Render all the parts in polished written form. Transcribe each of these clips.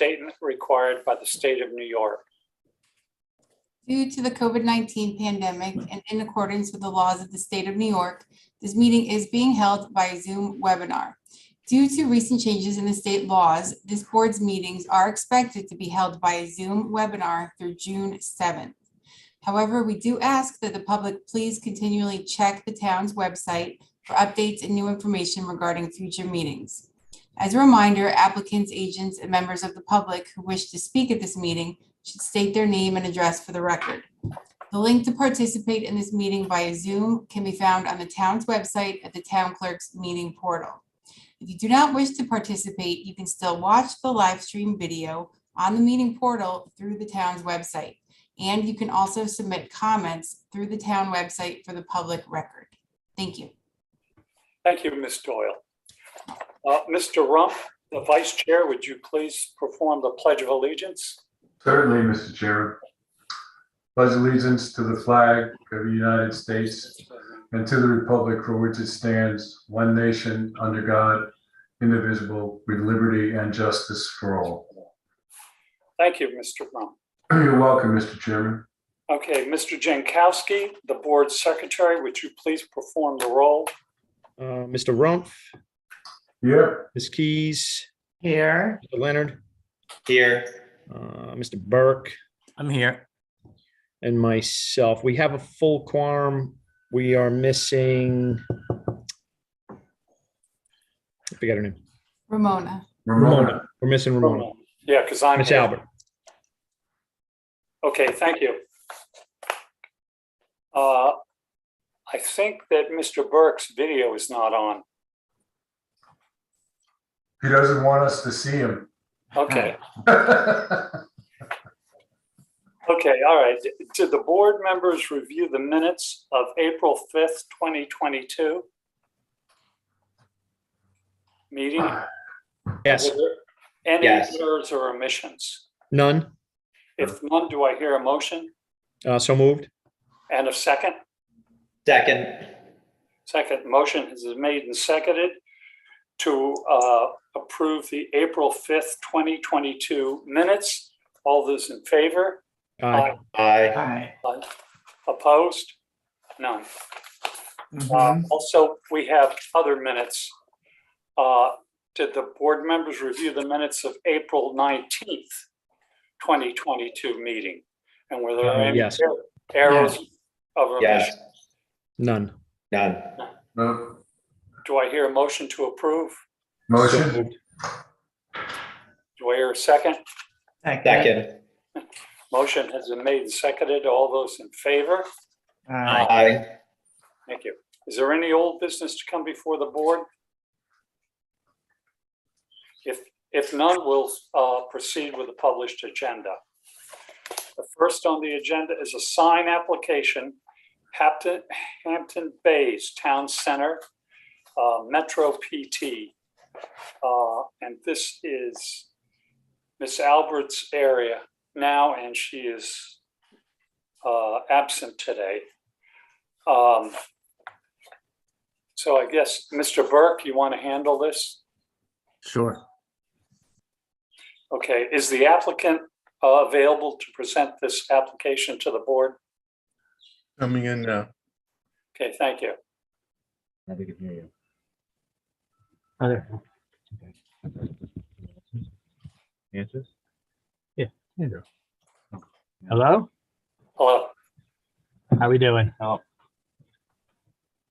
statement required by the state of New York. Due to the COVID-19 pandemic and in accordance with the laws of the state of New York, this meeting is being held by a Zoom webinar. Due to recent changes in the state laws, this board's meetings are expected to be held by a Zoom webinar through June 7th. However, we do ask that the public please continually check the town's website for updates and new information regarding future meetings. As a reminder, applicants, agents, and members of the public who wish to speak at this meeting should state their name and address for the record. The link to participate in this meeting via Zoom can be found on the town's website at the town clerk's meeting portal. If you do not wish to participate, you can still watch the live stream video on the meeting portal through the town's website. And you can also submit comments through the town website for the public record. Thank you. Thank you, Ms. Doyle. Mr. Rump, the Vice Chair, would you please perform the Pledge of Allegiance? Certainly, Mr. Chairman. Pledge allegiance to the flag of the United States and to the republic for which it stands, one nation, under God, indivisible, with liberty and justice for all. Thank you, Mr. Rump. You're welcome, Mr. Chairman. Okay, Mr. Jankowski, the Board Secretary, would you please perform the role? Mr. Rumpf, Here. Ms. Keys, Here. Mr. Leonard, Here. Mr. Burke, I'm here. and myself. We have a full quorum. We are missing, I forget her name. Ramona. Ramona. We're missing Ramona. Yeah, because I'm Miss here. Albert. Okay, thank you. I think that Mr. Burke's video is not on. He doesn't want us to see him. Okay, okay, all right. Did the board members review the minutes of April 5th, 2022 meeting? Yes, Were there any Yes. errors or omissions? none. If none, do I hear a motion So moved. and a second? Second. Second, motion has been made and seconded to approve the April 5th, 2022 minutes. All those in favor? Aye. Aye. Aye. Opposed? None. Mhm. Also, we have other minutes. Did the board members review the minutes of April 19th, 2022 meeting? And were there any Yes. errors of omission? Yes. None. None. No. Do I hear a motion to approve? So Motion. moved. Do I hear a second? Second. Motion has been made and seconded. All those in favor? Aye. Thank you. Is there any old business to come before the board? If none, we'll proceed with the published agenda. The first on the agenda is a sign application, Hampton Bays Town Center, Metro PT. And this is Miss Albert's area now, and she is absent today. So I guess, Mr. Burke, you want to handle this? Sure. Okay, is the applicant available to present this application to the board? Coming in now. Okay, thank you. I think I can hear you. Answers? Yeah. Andrew. Hello, Hello. how we doing?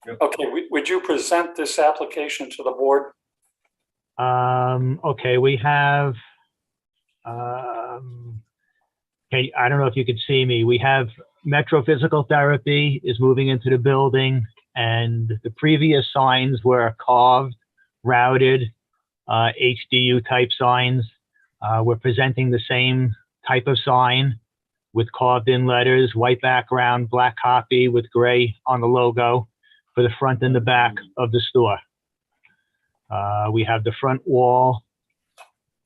Okay, would you present this application to the board? Okay, we have, okay, I don't know if you could see me. We have Metro Physical Therapy is moving into the building, and the previous signs were carved, routed, HDU type signs. We're presenting the same type of sign with carved in letters, white background, black copy with gray on the logo for the front and the back of the store. We have the front wall,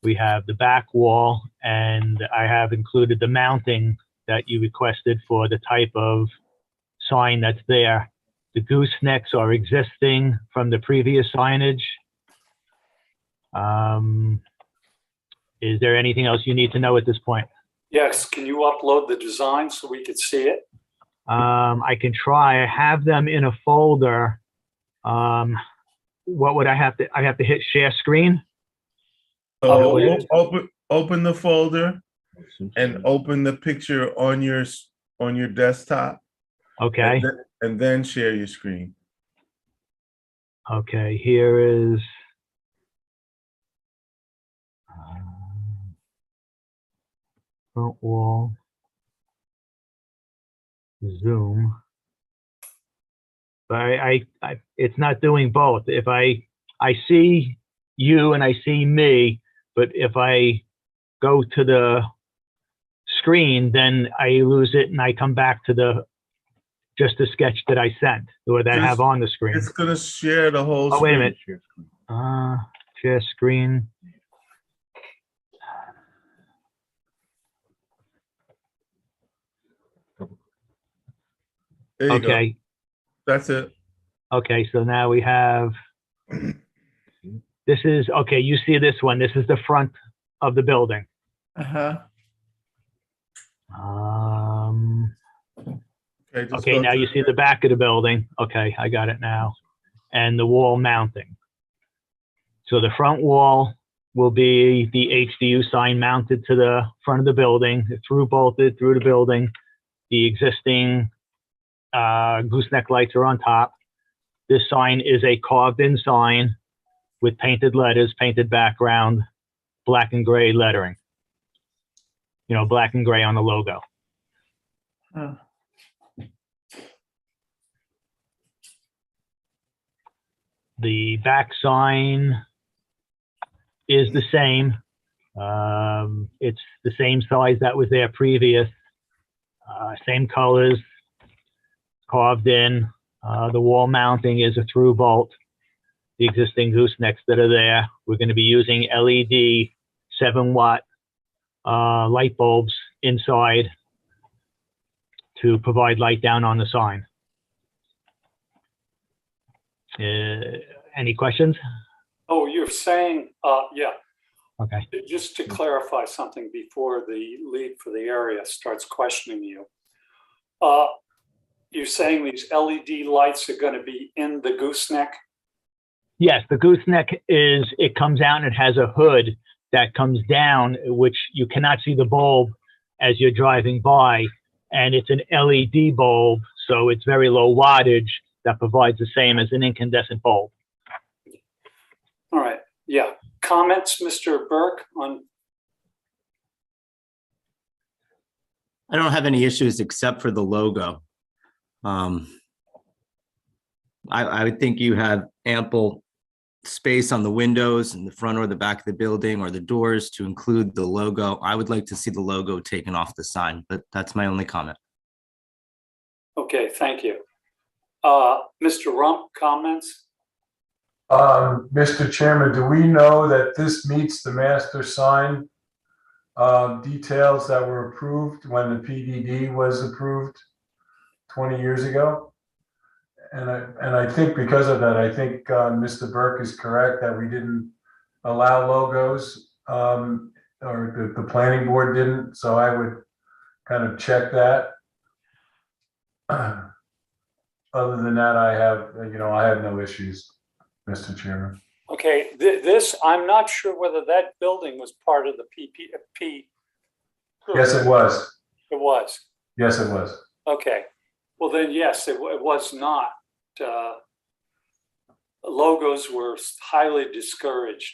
we have the back wall, and I have included the mounting that you requested for the type of sign that's there. The goosenecks are existing from the previous signage. Is there anything else you need to know at this point? Yes, can you upload the design so we could see it? I can try. I have them in a folder. What would I have to? I have to hit share screen. So Okay. open the folder and open the picture on your desktop. Okay. And then share your screen. Okay. Here is. Front wall. Zoom. But it's not doing both. If I see you and I see me, but if I go to the screen, then I lose it and I come back to just the sketch that I sent or that I have on the screen. It's gonna share the whole Oh, screen. wait a minute. Share screen. There you go. Okay. That's it. Okay, so now we have, this is, okay, you see this one. This is the front of the building. Uh-huh. Okay, just Okay, go now to- you see the back of the building. Okay, I got it now. And the wall mounting. So the front wall will be the HDU sign mounted to the front of the building, through bolted through the building. The existing gooseneck lights are on top. This sign is a carved in sign with painted letters, painted background, black and gray lettering. You know, black and gray on the logo. Oh. The back sign is the same. It's the same size that was there previous. Same colors, carved in. The wall mounting is a through bolt. The existing goosenecks that are there, we're going to be using LED 7-watt light bulbs inside to provide light down on the sign. Any questions? Oh, you're saying, yeah, Okay. just to clarify something before the lead for the area starts questioning you. You're saying these LED lights are going to be in the gooseneck? Yes, the gooseneck is, it comes out and it has a hood that comes down, which you cannot see the bulb as you're driving by. And it's an LED bulb, so it's very low wattage that provides the same as an incandescent bulb. All right, yeah. Comments, Mr. Burke, on? I don't have any issues except for the logo. I would think you have ample space on the windows in the front or the back of the building or the doors to include the logo. I would like to see the logo taken off the sign, but that's my only comment. Okay, thank you. Mr. Rump, comments? Mr. Chairman, do we know that this meets the master sign details that were approved when the PDD was approved 20 years ago? And I think because of that, I think Mr. Burke is correct that we didn't allow logos, or the planning board didn't. So I would kind of check that. Other than that, I have no issues, Mr. Chairman. Okay, this, I'm not sure whether that building was part of the PPP. Yes, it was. It was. Yes, it was. Okay. Well, then, yes, it was not. Logos were highly discouraged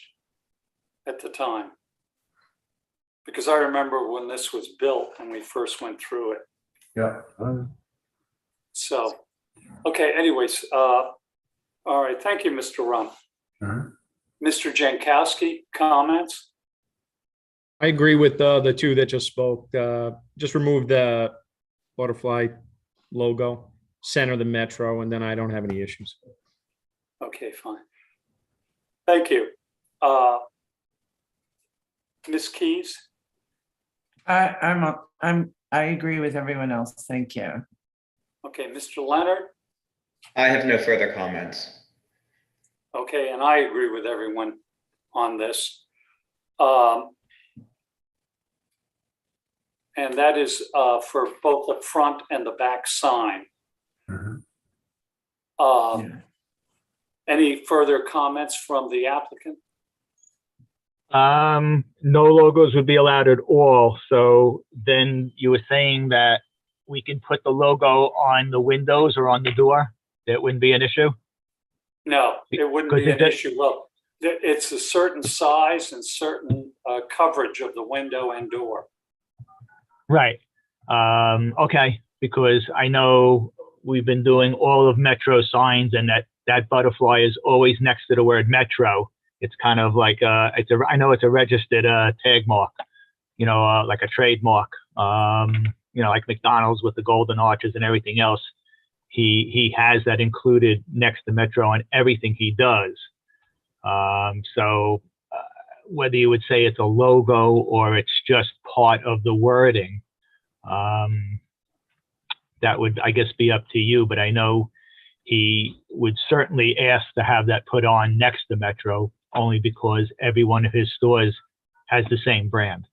at the time. Because I remember when this was built and we first went through it. Yeah. So, okay, anyways, all right, thank you, Mr. Rump. Mr. Jankowski, comments? I agree with the two that just spoke. Just remove the butterfly logo, center the metro, and then I don't have any issues. Okay, fine. Thank you. Ms. Keys? I agree with everyone else. Thank you. Okay, Mr. Leonard? I have no further comments. Okay, and I agree with everyone on this. And that is for both the front and the back sign. Mhm. Yeah. Any further comments from the applicant? No logos would be allowed at all. So then you were saying that we can put the logo on the windows or on the door? That wouldn't be an issue? No, it wouldn't be Because an issue. Well, it's a certain size and certain coverage of the window and door. Right. Okay, because I know we've been doing all of Metro signs, and that butterfly is always next to the word Metro. It's kind of like I know it's a registered tag mark, like a trademark. Like McDonald's with the golden arches and everything else. He has that included next to Metro on everything he does. So whether you would say it's a logo or it's just part of the wording, that would, I guess, be up to you. But I know he would certainly ask to have that put on next to Metro, only because every one of his stores has the same brand.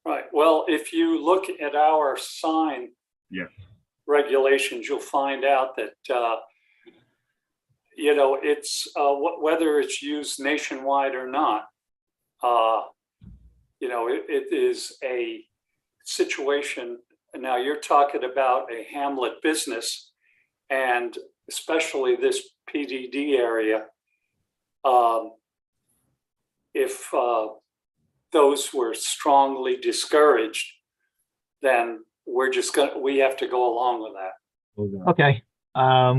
Right. Well, if you look at our sign regulations, you'll find out that it's whether it's used nationwide or not. It is a situation. Now you're talking about a hamlet business, and especially this PDD area. If those were strongly discouraged, then we have to go along with that. Okay.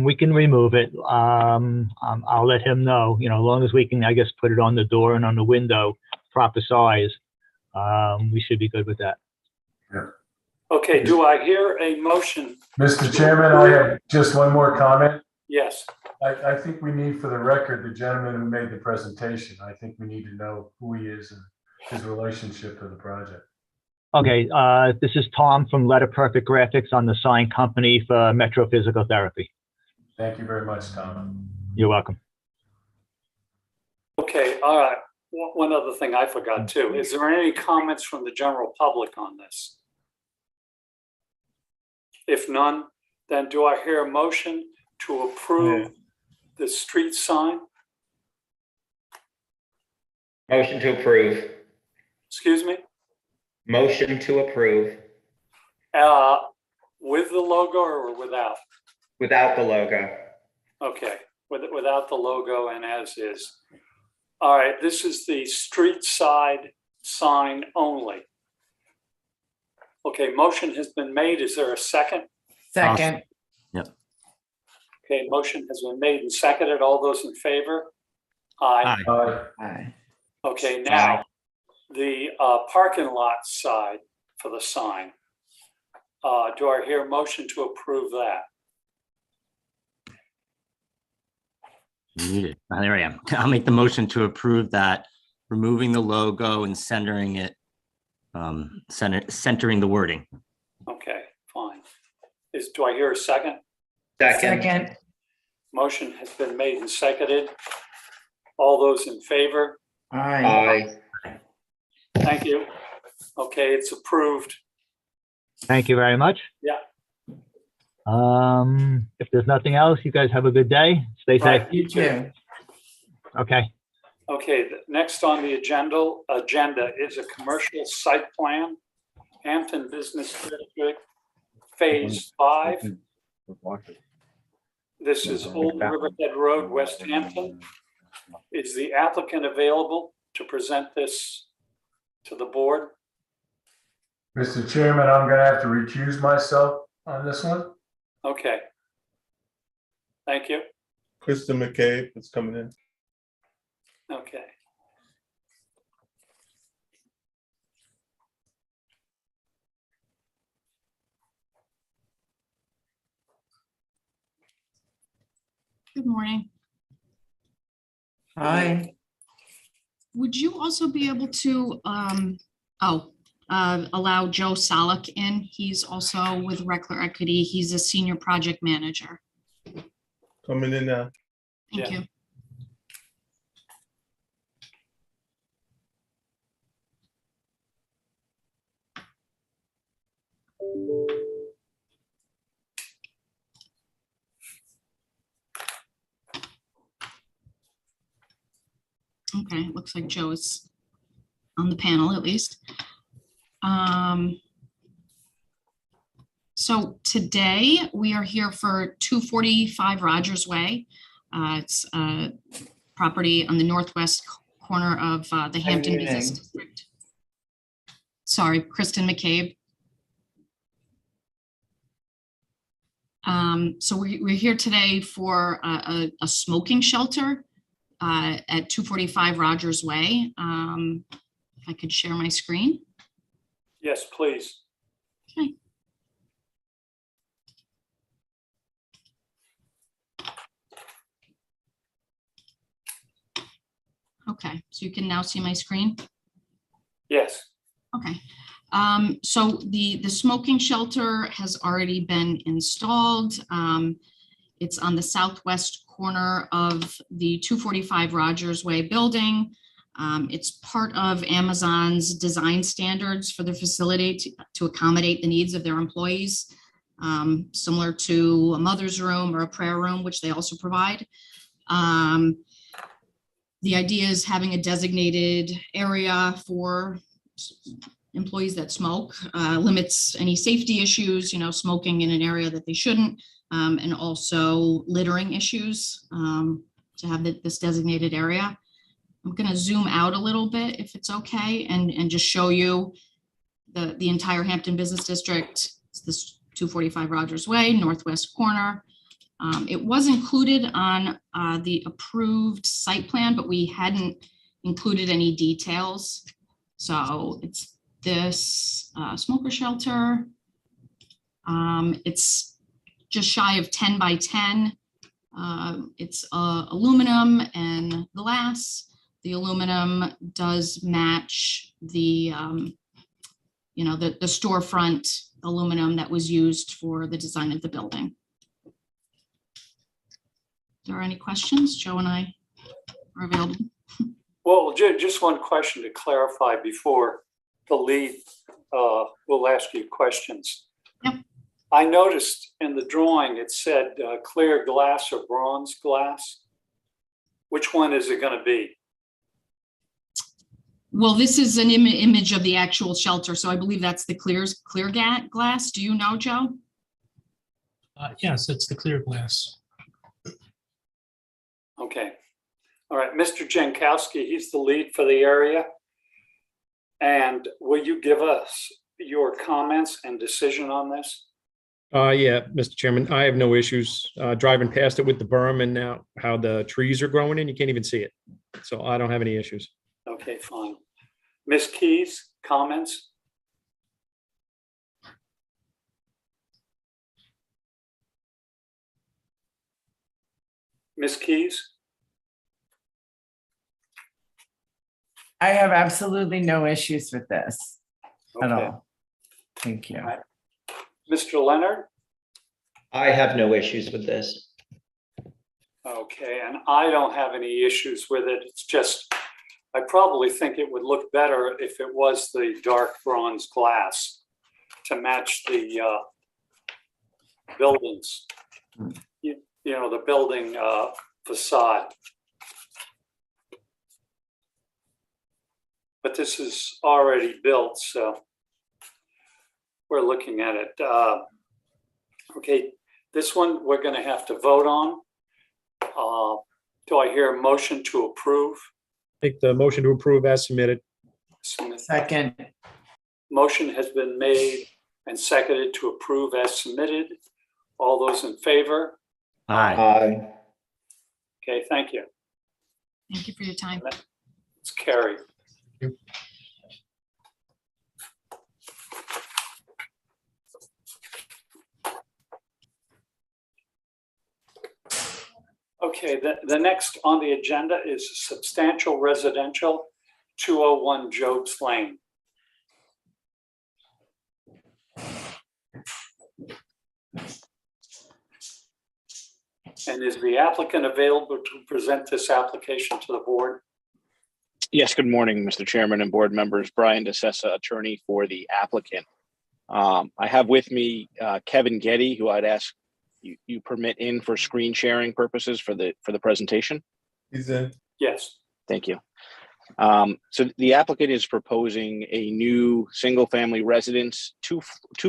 We can remove it. I'll let him know, as long as we can, I guess, put it on the door and on the window, proper size. We should be good with that. Yeah. Okay, do I hear a motion? Mr. Chairman, I have just one more comment. Yes. I think we need, for the record, the gentleman who made the presentation. I think we need to know who he is and his relationship to the project. Okay, this is Tom from Letter Perfect Graphics on the sign company for Metro Physical Therapy. Thank you very much, Tom. You're welcome. Okay, all right. One other thing I forgot too. Is there any comments from the general public on this? If none, then do I hear a motion to approve the street sign? Motion to approve. Excuse me? Motion to approve With the logo or without? without the logo. Okay, without the logo and as is. All right, this is the street side sign only. Okay, motion has been made. Is there a second? Second. Okay, motion has been made and seconded. All those in favor? Aye. Aye. Okay, now the parking lot side for the sign. Do I hear a motion to approve that? Muted. There I am. I'll make the motion to approve that, removing the logo and centering it, centering the wording. Okay, fine. Do I hear a second? Second. Motion has been made and seconded. All those in favor? Aye. Thank you. Okay, it's approved. Thank you very much. Yeah. If there's nothing else, you guys have a good day. Stay safe. Right. You too. Okay. Okay, next on the agenda is a commercial site plan, Hampton Business District, Phase 5. This is Old Riverhead Road, West Hampton. Is the applicant available to present this to the board? Mr. Chairman, I'm going to have to recuse myself on this one. Okay. Thank you. Krista McCabe is coming in. Okay. Good morning. Aye. Would you also be able to allow Joe Solak in? He's also with Reckler Equity. He's a senior project manager. Coming in now. Thank Yeah. you. Okay, it looks like Joe is on the panel at least. So today we are here for 245 Rogers Way. It's a property on the northwest corner of the Hampton Business muting. District. Sorry, Kristen McCabe. So we're here today for a smoking shelter at 245 Rogers Way. If I could share my screen. Yes, please. Okay. Okay, so you can now see my screen. Yes. Okay, so the smoking shelter has already been installed. It's on the southwest corner of the 245 Rogers Way building. It's part of Amazon's design standards for the facility to accommodate the needs of their employees, similar to a mother's room or a prayer room, which they also provide. The idea is having a designated area for employees that smoke, limits any safety issues, smoking in an area that they shouldn't, and also littering issues to have this designated area. I'm going to zoom out a little bit if it's okay, and just show you the entire Hampton Business District. It's this 245 Rogers Way, northwest corner. It was included on the approved site plan, but we hadn't included any details. So it's this smoker shelter. It's just shy of 10 by 10. It's aluminum and glass. The aluminum does match the, the storefront aluminum that was used for the design of the building. Are there any questions? Joe and I are available. Well, just one question to clarify before the lead will ask you questions. Yep. I noticed in the drawing, it said clear glass or bronze glass. Which one is it going to be? Well, this is an image of the actual shelter, so I believe that's the clear glass. Do you know, Joe? Yes, it's the clear glass. Okay. All right, Mr. Jankowski, he's the lead for the area. And will you give us your comments and decision on this? Yeah, Mr. Chairman, I have no issues driving past it with the berm and now how the trees are growing in, you can't even see it. So I don't have any issues. Okay, fine. Ms. Keys, comments? Ms. Keys? I have absolutely no issues with this at Okay. all. Thank you. Right. Mr. Leonard? I have no issues with this. Okay, and I don't have any issues with it. It's just, I probably think it would look better if it was the dark bronze glass to match the buildings, the building facade. But this is already built, so we're looking at it. Okay, this one we're going to have to vote on. Do I hear a motion to approve? Take the motion to approve as submitted. Second. Motion has been made and seconded to approve as submitted. All those in favor? Aye. Aye. Okay, thank you. Thank you for your time. It's carried. Okay, the next on the agenda is substantial residential, 201 Jobs Lane. And is the applicant available to present this application to the board? Yes, good morning, Mr. Chairman and board members. Brian DeSessa, attorney for the applicant. I have with me Kevin Getty, who I'd ask you permit in for screen sharing purposes for the presentation. He's in. Yes. Thank you. So the applicant is proposing a new single-family residence, two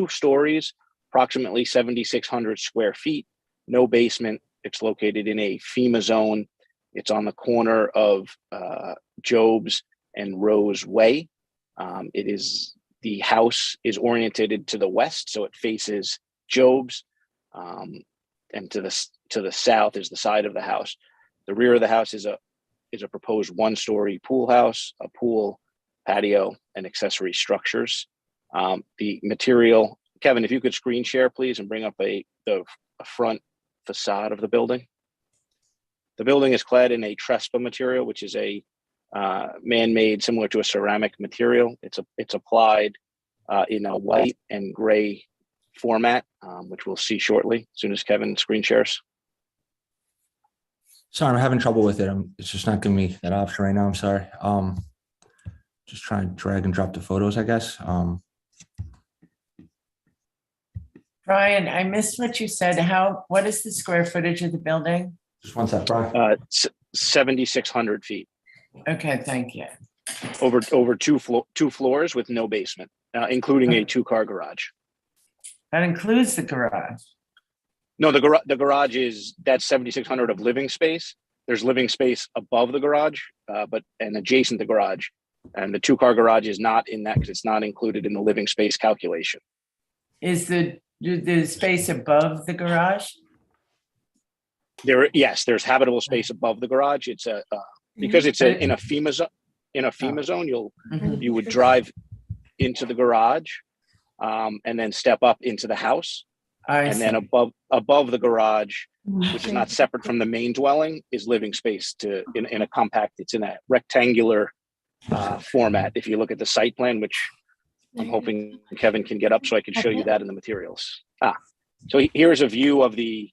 stories, approximately 7,600 square feet, no basement. It's located in a FEMA zone. It's on the corner of Jobs and Rose Way. The house is oriented to the west, so it faces Jobs, and to the south is the side of the house. The rear of the house is a proposed one-story pool house, a pool, patio, and accessory structures. The material, Kevin, if you could screen share, please, and bring up the front facade of the building. The building is clad in a Trespa material, which is a man-made, similar to a ceramic material. It's applied in a white and gray format, which we'll see shortly as soon as Kevin screen shares. Sorry, I'm having trouble with it. It's just not giving me that option right now. I'm sorry. Just trying to drag and drop the photos, I guess. Brian, I missed what you said. What is the square footage of the building? Just one sec, Brian. 7,600 feet. Okay, thank you. Over two floors with no basement, including a two-car garage. That includes the garage. No, the garage that's 7,600 of living space. There's living space above the garage, and adjacent to the garage. And the two-car garage is not in that because it's not included in the living space calculation. Is the space above the garage? Yes, there's habitable space above the garage. It's because it's in a FEMA zone. In a FEMA zone, you would drive into the garage, and then step up into the house. Then above the garage, which is not separate from the main dwelling, is living space in a compact. It's in a rectangular format. If you look at the site plan, which I'm hoping Kevin can get up so I can show you that in the materials. So here's a view of this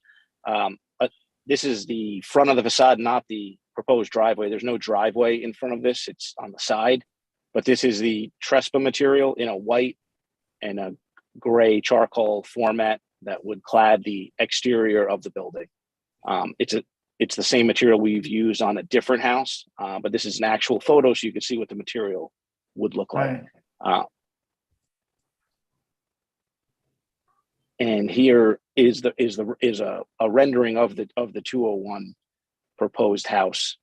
is the front of the facade, not the proposed driveway. There's no driveway in front of this. It's on the side, but this is the Trespa material in a white and a gray charcoal format that would clad the exterior of the building. It's the same material we've used on a different house, but this is an actual photo, so you can see what the material would look like. And here is a rendering of the 201 proposed house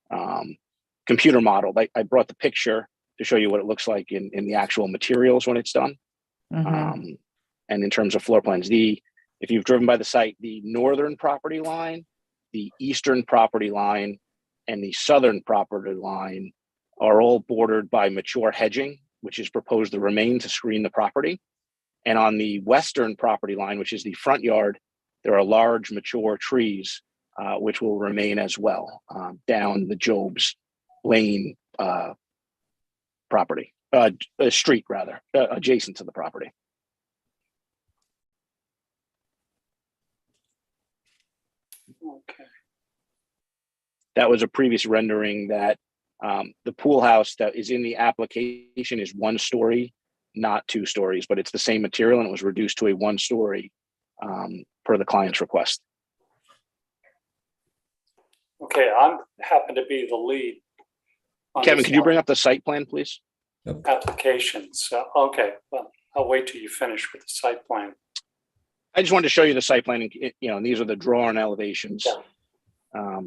computer model. I brought the picture to show you what it looks like in the actual materials when it's done. And in terms of floor plans, if you've driven by the site, the northern property line, the eastern property line, and the southern property line are all bordered by mature hedging, which is proposed to remain to screen the property. And on the western property line, which is the front yard, there are large mature trees, which will remain as well down the Jobs Lane street, adjacent to the property. Okay. That was a previous rendering that the pool house that is in the application is one story, not two stories, but it's the same material and it was reduced to a one story per the client's request. Okay, I happen to be the lead. Kevin, could you bring up the site plan, please? Applications. Okay, well, I'll wait till you finish with the site plan. I just wanted to show you the site plan, and these are the drawn elevations. Yeah.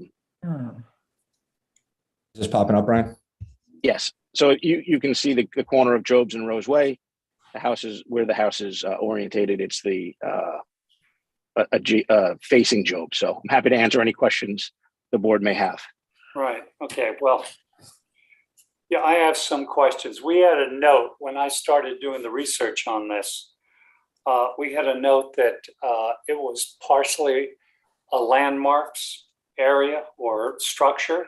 Is this popping up, Brian? Yes. So you can see the corner of Jobs and Rose Way. The house is where the house is orientated. It's the facing Jobs. So I'm happy to answer any questions the board may have. Right. Okay. Well, yeah, I have some questions. We had a note when I started doing the research on this. We had a note that it was partially a landmarks area or structure,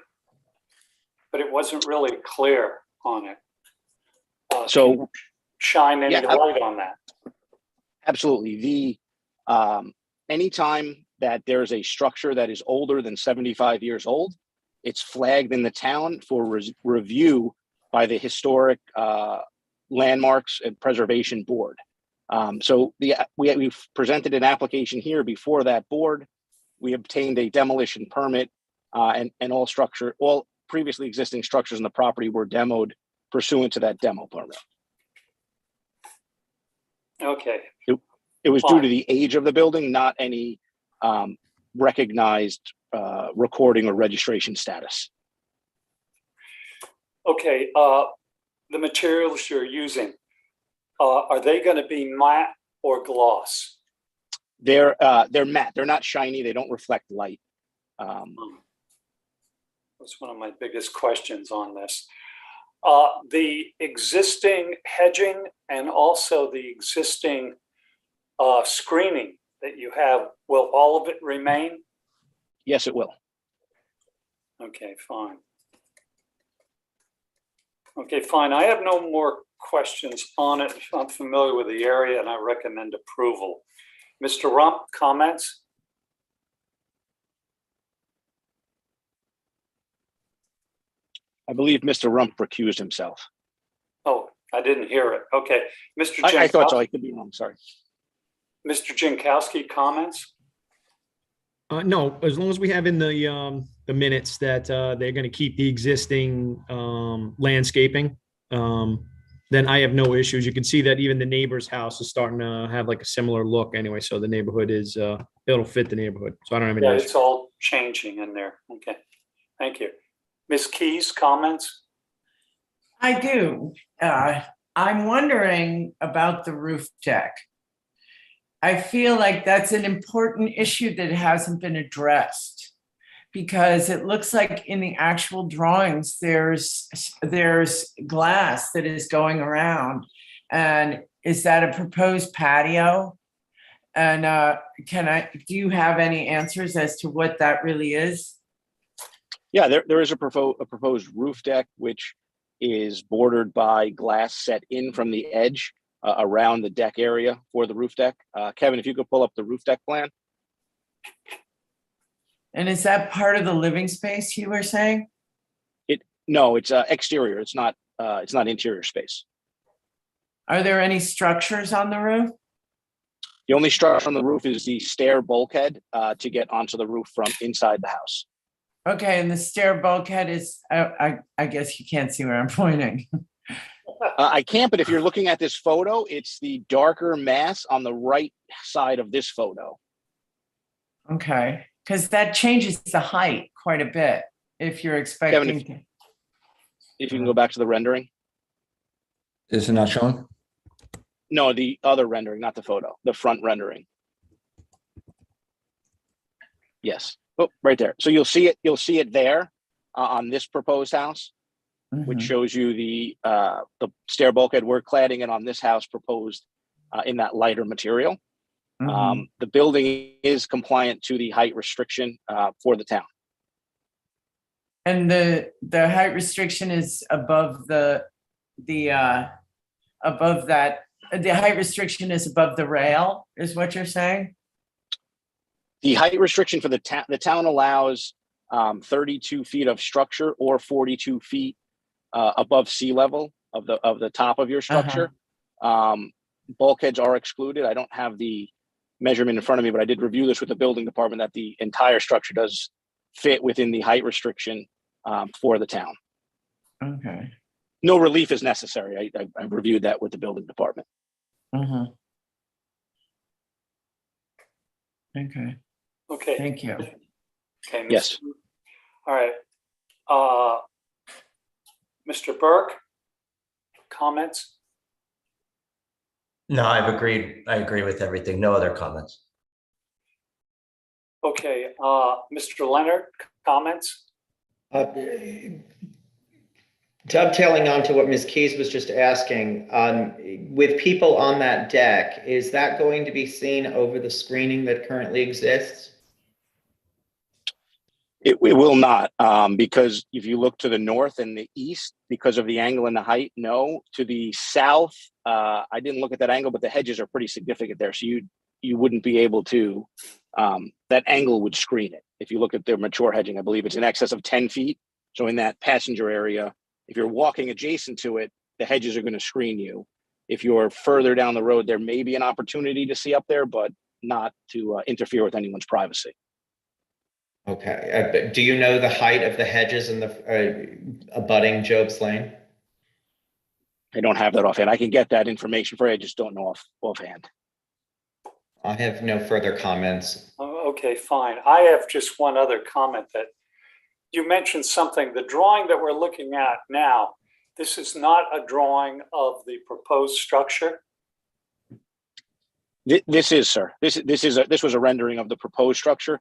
but it wasn't really clear on it. So shine any light on that. Absolutely. Anytime that there's a structure that is older than 75 years old, it's flagged in the town for review by the Historic Landmarks and Preservation Board. So we've presented an application here before that board. We obtained a demolition permit, and all previously existing structures in the property were demoed pursuant to that demo permit. Okay, It was due Fine. to the age of the building, not any recognized recording or registration status. okay. The materials you're using, are they going to be matte or gloss? They're matte. They're not shiny. They don't reflect light. That's one of my biggest questions on this. The existing hedging and also the existing screening that you have, will all of it remain? Yes, it will. Okay, fine. Okay, fine. I have no more questions on it. I'm familiar with the area and I recommend approval. Mr. Rump, comments? I believe Mr. Rump recused himself. Oh, I didn't hear it. Okay, Mr. I thought so. Jankowski, I could be wrong. Sorry. Mr. Jankowski, comments? No, as long as we have in the minutes that they're going to keep the existing landscaping, then I have no issues. You can see that even the neighbor's house is starting to have like a similar look anyway. So the neighborhood is, it'll fit the neighborhood. So I don't have any Yeah, issues. it's all changing in there. Okay, thank you. Ms. Keys, comments? I do. I'm wondering about the roof deck. I feel like that's an important issue that hasn't been addressed, because it looks like in the actual drawings, there's glass that is going around. And is that a proposed patio? And do you have any answers as to what that really is? Yeah, there is a proposed roof deck, which is bordered by glass set in from the edge around the deck area for the roof deck. Kevin, if you could pull up the roof deck plan. And is that part of the living space you were saying? No, it's exterior. It's not interior space. Are there any structures on the roof? The only structure on the roof is the stair bulkhead to get onto the roof from inside the house. Okay, and the stair bulkhead is, I guess you can't see where I'm pointing. I can't, but if you're looking at this photo, it's the darker mass on the right side of this photo. Okay, because that changes the height quite a bit if you're expecting. Kevin, if you can go back to the rendering. Is it not showing? No, the other rendering, not the photo, the front rendering. Yes. Oh, right there. So you'll see it there on this proposed house, which shows you the stair bulkhead. We're cladding it on this house proposed in that lighter material. The building is compliant to the height restriction for the town. And the height restriction is above the above that. The height restriction is above the rail, is what you're saying? The height restriction for the town allows 32 feet of structure or 42 feet above sea level of the top of your structure. Bulkheads are excluded. I don't have the measurement in front of me, but I did review this with the building department that the entire structure does fit within the height restriction for the town. Okay. No relief is necessary. I reviewed that with the building department. Okay. Okay. Thank you. Okay. Yes. All right. Mr. Burke, comments? No, I've agreed. I agree with everything. No other comments. Okay. Mr. Leonard, comments? Dovetailing onto what Ms. Keys was just asking, with people on that deck, is that going to be seen over the screening that currently exists? It will not, because if you look to the north and the east, because of the angle and the height, no. To the south, I didn't look at that angle, but the hedges are pretty significant there. So you wouldn't be able to, that angle would screen it. If you look at their mature hedging, I believe it's in excess of 10 feet. So in that passenger area, if you're walking adjacent to it, the hedges are going to screen you. If you're further down the road, there may be an opportunity to see up there, but not to interfere with anyone's privacy. Okay. But do you know the height of the hedges in the abutting Job's Lane? I don't have that offhand. I can get that information for you. I just don't know offhand. I have no further comments. Oh, okay, fine. I have just one other comment that you mentioned something, the drawing that we're looking at now, this is not a drawing of the proposed structure. This is, sir. This was a rendering of the proposed structure.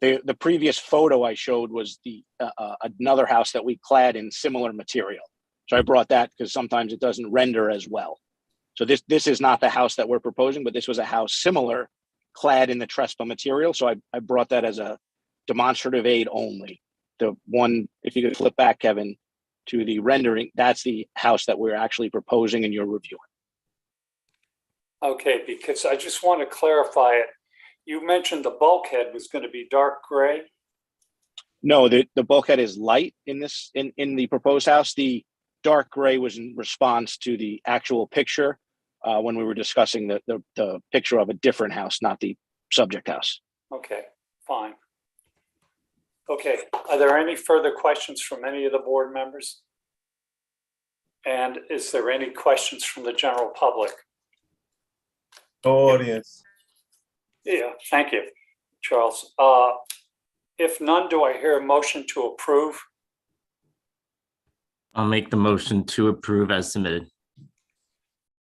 The previous photo I showed was another house that we clad in similar material. So I brought that because sometimes it doesn't render as well. So this is not the house that we're proposing, but this was a house similar, clad in the Trespa material. So I brought that as a demonstrative aid only. The one, if you could flip back, Kevin, to the rendering, that's the house that we're actually proposing and you're reviewing. Okay, because I just want to clarify it. You mentioned the bulkhead was going to be dark gray. No, the bulkhead is light in the proposed house. The dark gray was in response to the actual picture when we were discussing the picture of a different house, not the subject house. Okay, fine. Okay, are there any further questions from any of the board members? And is there any questions from the general public? Audience. Yeah, thank you, Charles. If none, do I hear a motion to approve? I'll make the motion to approve as submitted.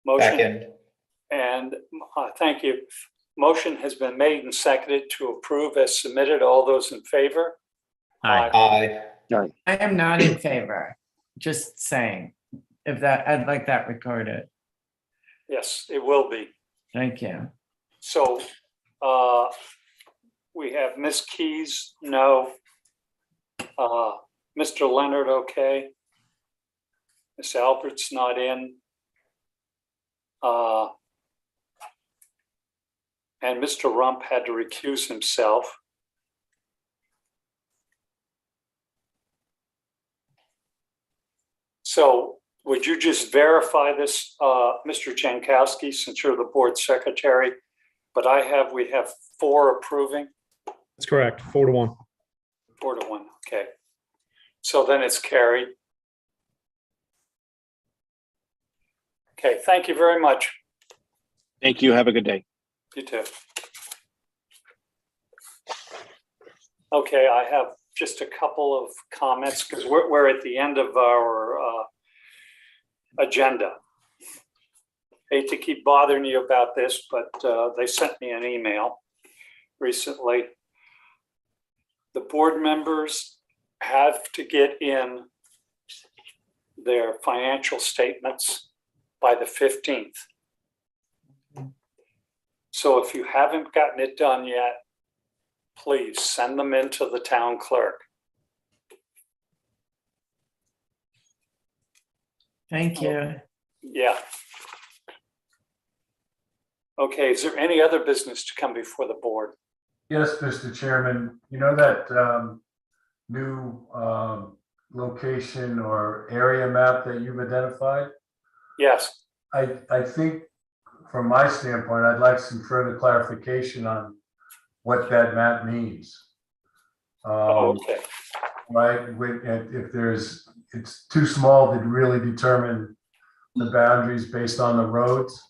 Motion. Second. And thank you. Motion has been made and seconded to approve as submitted. All those in favor? Aye. Aye. I am not in favor, just saying, I'd like that recorded. Yes, it will be. Thank you. So we have Ms. Keys, no. Mr. Leonard, okay. Ms. Albert's not in. And Mr. Rump had to recuse himself. So would you just verify this, Mr. Jankowski, since you're the board secretary? But we have 4 approving. That's correct. 4-1. 4-1, okay. So then it's carried. Okay, thank you very much. Thank you. Have a good day. You too. Okay, I have just a couple of comments because we're at the end of our agenda. Hate to keep bothering you about this, but they sent me an email recently. The board members have to get in their financial statements by the 15th. So if you haven't gotten it done yet, please send them in to the town clerk. Thank you. Yeah. Okay, is there any other business to come before the board? Yes, Mr. Chairman, you know that new location or area map that you've identified? Yes. I think from my standpoint, I'd like some further clarification on what that map means. Okay. Right, if it's too small to really determine the boundaries based on the roads.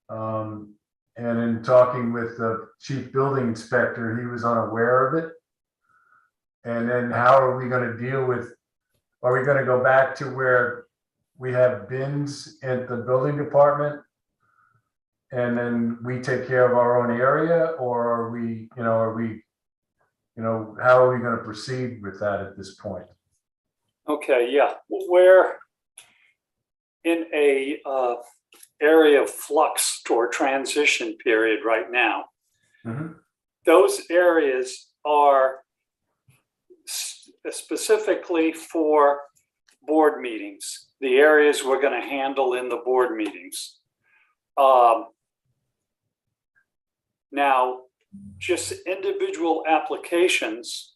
And in talking with the chief building inspector, he was unaware of it. And then how are we going to deal with, are we going to go back to where we have bins at the building department and then we take care of our own area, or are we, how are we going to proceed with that at this point? Okay, yeah, we're in a area of flux or transition period right now. Mm-hmm. Those areas are specifically for board meetings, the areas we're going to handle in the board meetings. Now, just individual applications,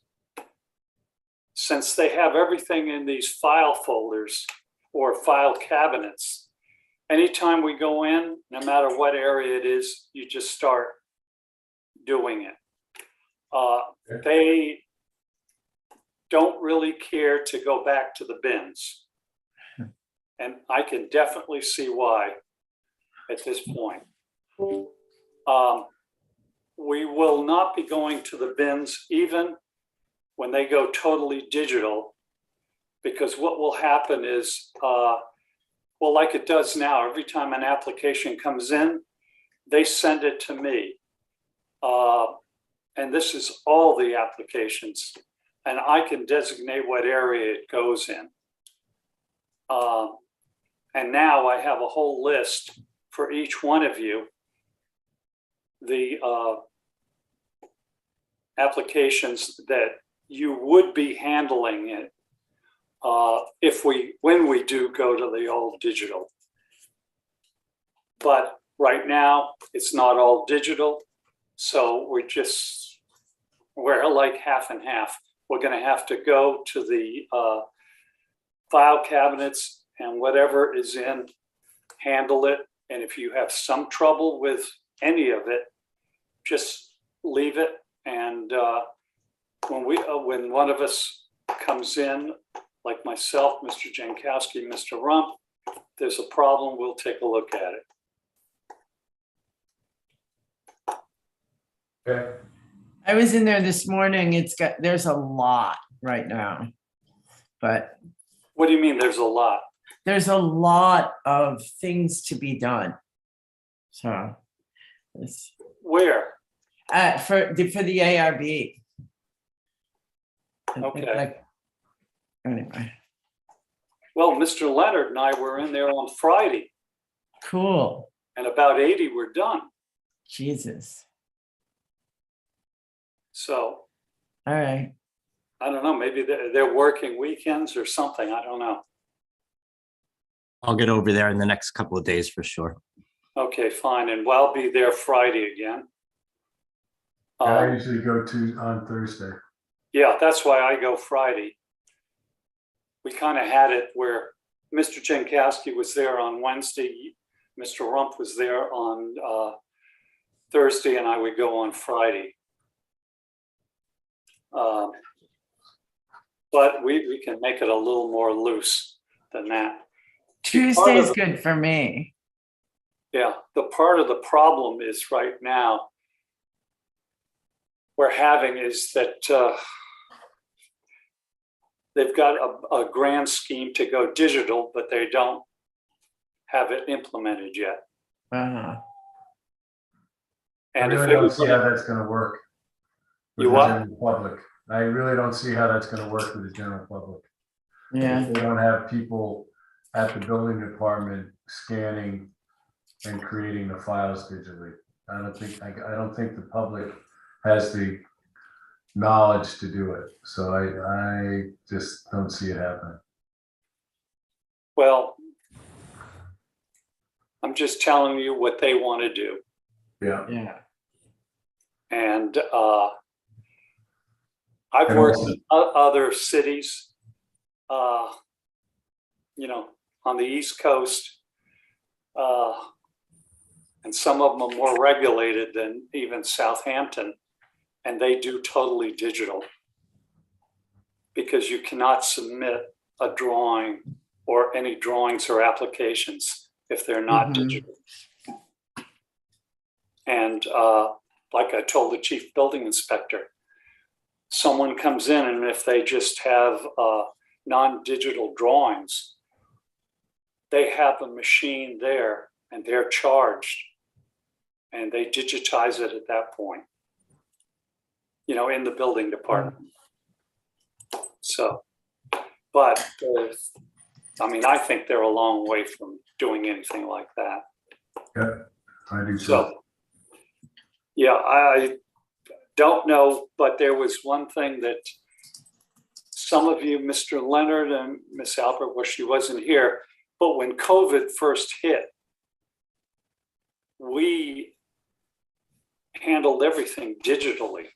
since they have everything in these file folders or file cabinets, anytime we go in, no matter what area it is, you just start doing it. They don't really care to go back to the bins. And I can definitely see why at this point. We will not be going to the bins even when they go totally digital, because what will happen is, well, like it does now, every time an application comes in, they send it to me. And this is all the applications, and I can designate what area it goes in. And now I have a whole list for each one of you. The applications that you would be handling it when we do go to the all digital. But right now it's not all digital, so we're like half and half. We're going to have to go to the file cabinets and whatever is in, handle it. And if you have some trouble with any of it, just leave it. And when one of us comes in, like myself, Mr. Jankowski, Mr. Rump, if there's a problem, we'll take a look at it. Okay. I was in there this morning. There's a lot right now, but. What do you mean there's a lot? There's a lot of things to be done. So. Where? For the ARB. Okay. Anyway. Well, Mr. Leonard and I were in there on Friday. Cool. And about 80 were done. Jesus. So. All right. I don't know, maybe they're working weekends or something. I don't know. I'll get over there in the next couple of days for sure. Okay, fine. And I'll be there Friday again. I usually go on Thursday. Yeah, that's why I go Friday. We kind of had it where Mr. Jankowski was there on Wednesday, Mr. Rump was there on Thursday, and I would go on Friday. But we can make it a little more loose than that. Tuesday's good for me. Yeah, the part of the problem is right now we're having is that they've got a grand scheme to go digital, but they don't have it implemented yet. Uh-huh. And I really don't see how that's going to work. You what? General public. I really don't see how that's going to work with the general public. Yeah. If they don't have people at the building department scanning and creating the files digitally. I don't think the public has the knowledge to do it. So I just don't see it happening. Well, I'm just telling you what they want to do. Yeah. Yeah. And I've worked in other cities, on the East Coast, and some of them are more regulated than even Southampton, and they do totally digital because you cannot submit a drawing or any drawings or applications if they're not digital. And like I told the chief building inspector, someone comes in and if they just have non-digital drawings, they have a machine there and they're charged and they digitize it at that point, in the building department. So, but I think they're a long way from doing anything like that. Yeah, I do. So, yeah, I don't know, but there was one thing that some of you, Mr. Leonard and Miss Albert, well, she wasn't here, but when COVID first hit, we handled everything digitally.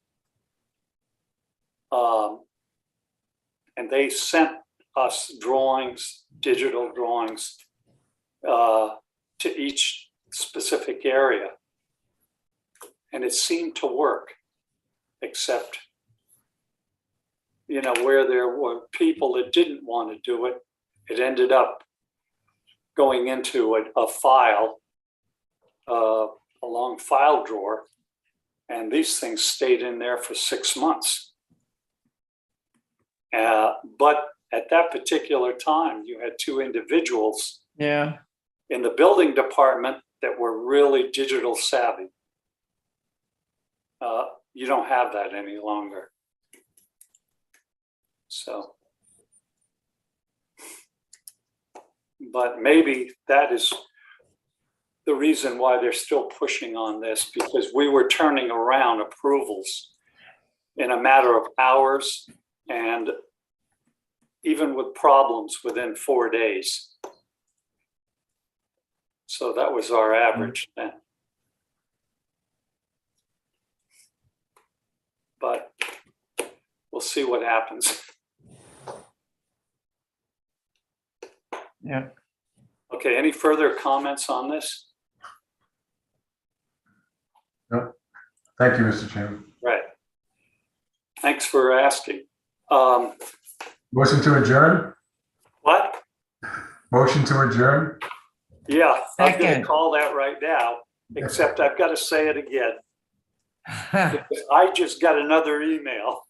And they sent us drawings, digital drawings, to each specific area. And it seemed to work, except, you know, where there were people that didn't want to do it, it ended up going into a file, a long file drawer, and these things stayed in there for 6 months. But at that particular time, you had 2 individuals Yeah. in the building department that were really digital savvy. You don't have that any longer. So, but maybe that is the reason why they're still pushing on this, because we were turning around approvals in a matter of hours and even with problems within 4 days. So that was our average then. But we'll see what happens. Yeah. Okay, any further comments on this? No. Thank you, Mr. Chairman. Right. Thanks for asking. Motion to adjourn? What? Motion to adjourn? Yeah, I'm gonna Second. call that right now, except I've got to say it again. Because I just got another email.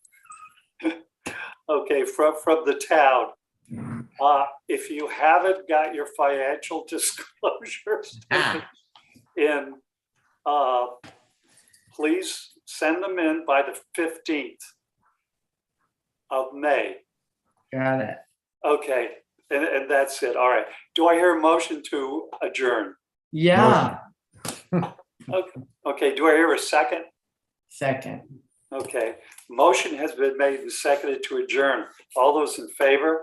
Okay, from the town. If you haven't got your financial disclosures in, please send them in by the 15th of May. Got it. Okay, and that's it. All right. Do I hear a motion to adjourn? Yeah. Okay, do I hear a second? Second. Okay, motion has been made and seconded to adjourn. All those in favor?